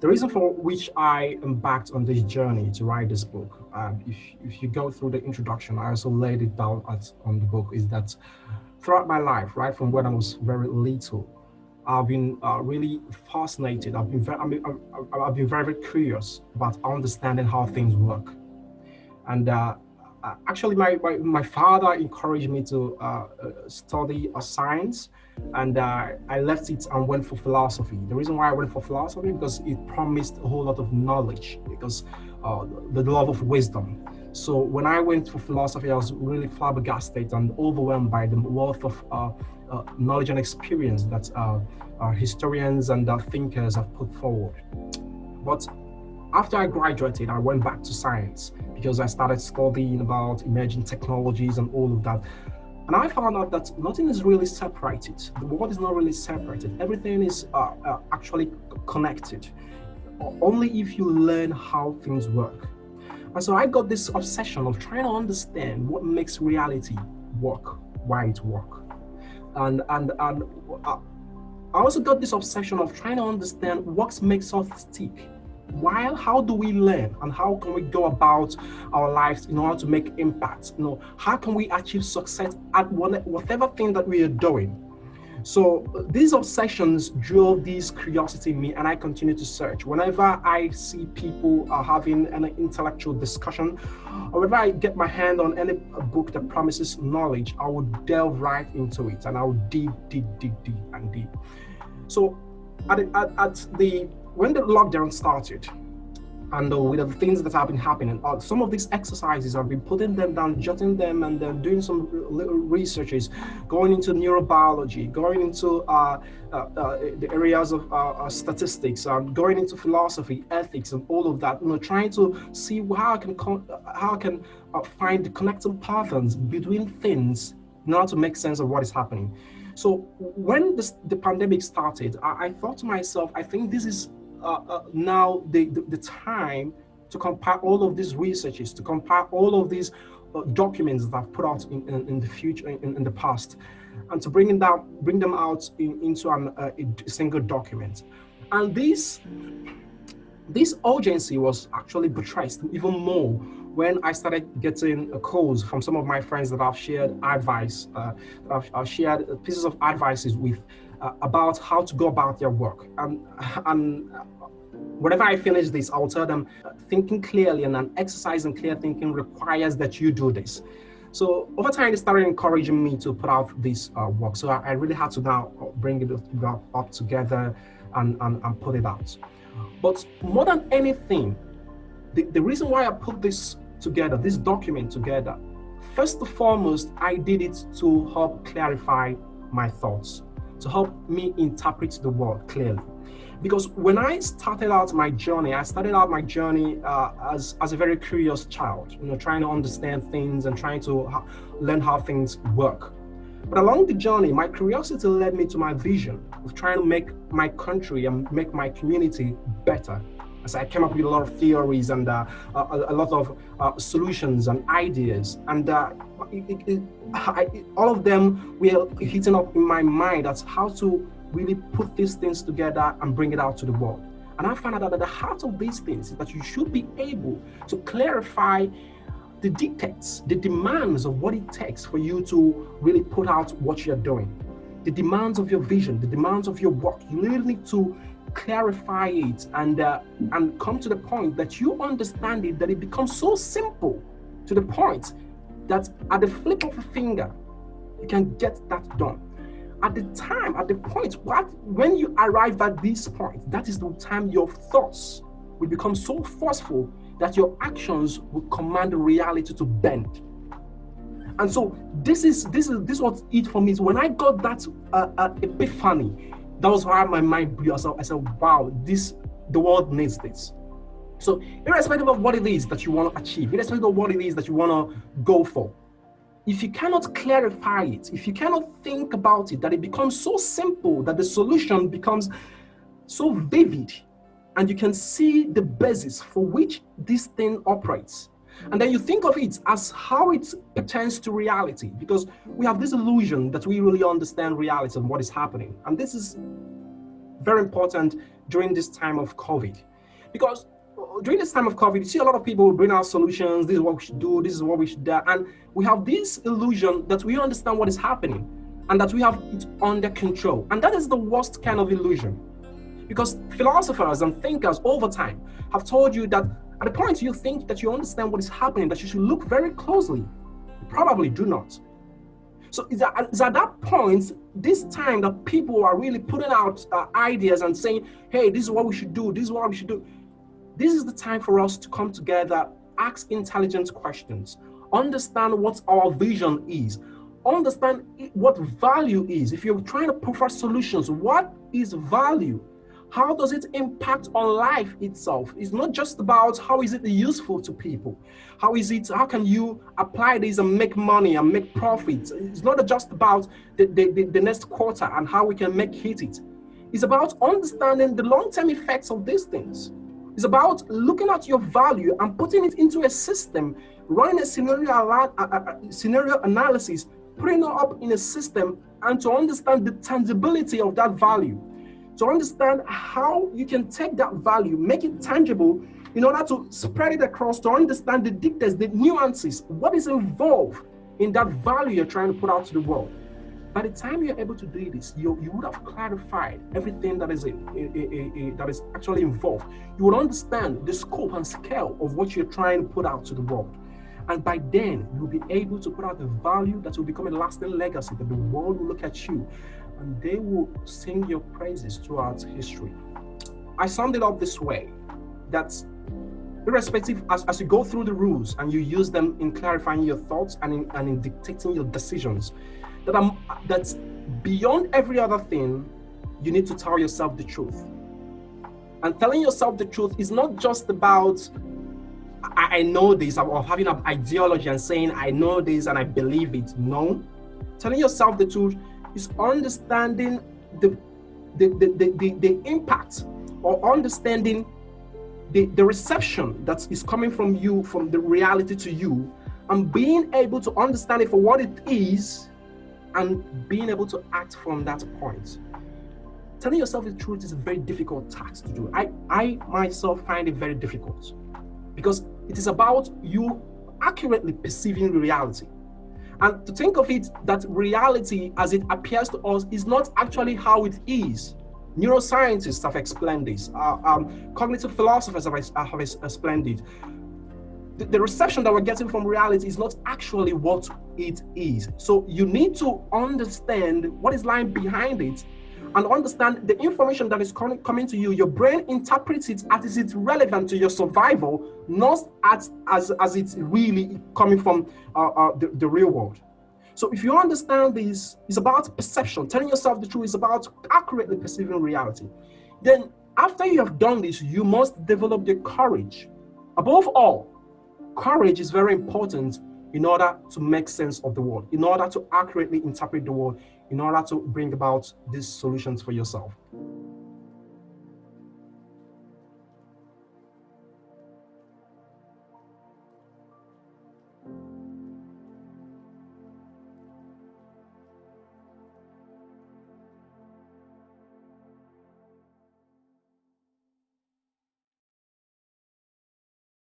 The reason for which I embarked on this journey to write this book, if you go through the introduction, I also laid it down on the book, is that throughout my life, right from when I was very little, I've been really fascinated. I've been very, very curious about understanding how things work. And actually, my father encouraged me to study science, and I left it and went for philosophy. The reason why I went for philosophy, because it promised a whole lot of knowledge, because the love of wisdom. So when I went for philosophy, I was really flabbergasted and overwhelmed by the wealth of knowledge and experience that historians and thinkers have put forward. But after I graduated, I went back to science because I started studying about emerging technologies and all of that. And I found out that nothing is really separated. The world is not really separated. Everything is actually connected, only if you learn how things work. And so I got this obsession of trying to understand what makes reality work, why it works. And I also got this obsession of trying to understand what makes us tick. How do we learn, and how can we go about our lives in order to make impact? How can we achieve success at whatever thing that we are doing? So these obsessions drove this curiosity in me, and I continue to search. Whenever I see people having an intellectual discussion, or whenever I get my hand on any book that promises knowledge, I would delve right into it, and I would dig, and dig. So when the lockdown started, and with the things that have been happening, some of these exercises, I've been putting them down, jotting them, and then doing some little researches, going into neurobiology, going into the areas of statistics, going into philosophy, ethics, and all of that. Trying to see how I can find the connecting patterns between things in order to make sense of what is happening. So when the pandemic started, I thought to myself, I think this is now the time to compile all of these researches, to compile all of these documents that I've put out in the future, in the past, and to bring them out into a single document. And this urgency was actually buttressed even more when I started getting calls from some of my friends that I've shared advice, I've shared pieces of advices with about how to go about their work. And whenever I finish this, I'll tell them thinking clearly and an exercise in clear thinking requires that you do this. So over time, they started encouraging me to put out this work. So I really had to now bring it up together and put it out. But more than anything, the reason why I put this together, this document together, first and foremost, I did it to help clarify my thoughts, to help me interpret the world clearly. Because when I started out my journey, as a very curious child, trying to understand things and trying to learn how things work. But along the journey, my curiosity led me to my vision of trying to make my country and make my community better. As I came up with a lot of theories and a lot of solutions and ideas, and all of them were hitting up in my mind as how to really put these things together and bring it out to the world. And I found out that at the heart of these things is that you should be able to clarify the dictates, the demands of what it takes for you to really put out what you're doing, the demands of your vision, the demands of your work. You really need to clarify it and come to the point that you understand it, that it becomes so simple to the point that at the flip of a finger, you can get that done. At the point, when you arrive at this point, that is the time your thoughts will become so forceful that your actions will command reality to bend. And so this was it for me. So when I got that epiphany, that was why my mind blew. I said, wow, the world needs this. So irrespective of what it is that you want to achieve, irrespective of what it is that you want to go for, if you cannot clarify it, if you cannot think about it, that it becomes so simple, that the solution becomes so vivid, and you can see the basis for which this thing operates. And then you think of it as how it pertains to reality, because we have this illusion that we really understand reality and what is happening. And this is very important during this time of COVID, Because during this time of COVID, you see a lot of people bring out solutions. This is what we should do. This is what we should do. And we have this illusion that we understand what is happening and that we have it under control. And that is the worst kind of illusion. Because philosophers and thinkers over time have told you that at the point you think that you understand what is happening, that you should look very closely. You probably do not. So it's at that point, this time that people are really putting out ideas and saying, hey, this is what we should do, this is what we should do. This is the time for us to come together, ask intelligent questions, understand what our vision is, understand what value is. If you're trying to provide solutions, what is value? How does it impact on life itself? It's not just about how is it useful to people. How can you apply this and make money and make profits? It's not just about the next quarter and how we can hit it. It's about understanding the long-term effects of these things. It's about looking at your value and putting it into a system, running a scenario analysis, putting it up in a system, and to understand the tangibility of that value. To understand how you can take that value, make it tangible in order to spread it across, to understand the details, the nuances, what is involved in that value you're trying to put out to the world. By the time you're able to do this, you would have clarified everything that is actually involved. You would understand the scope and scale of what you're trying to put out to the world. And by then, you'll be able to put out the value that will become a lasting legacy, that the world will look at you and they will sing your praises throughout history. I summed it up this way, that irrespective, as you go through the rules and you use them in clarifying your thoughts and in dictating your decisions, that's beyond every other thing, you need to tell yourself the truth. And telling yourself the truth is not just about, I know this, or having an ideology and saying, I know this and I believe it. No. Telling yourself the truth is understanding the impact, or understanding the reception that is coming from you, from the reality to you, and being able to understand it for what it is and being able to act from that point. Telling yourself the truth is a very difficult task to do. I myself find it very difficult because it is about you accurately perceiving reality. And to think of it that reality as it appears to us is not actually how it is. Neuroscientists have explained this. Cognitive philosophers have explained it. The reception that we're getting from reality is not actually what it is. So you need to understand what is lying behind it and understand the information that is coming to you. Your brain interprets it as it's relevant to your survival, not as it's really coming from the real world. So if you understand this, it's about perception. Telling yourself the truth is about accurately perceiving reality. Then after you have done this, you must develop the courage. Above all, courage is very important in order to make sense of the world, in order to accurately interpret the world, in order to bring about these solutions for yourself.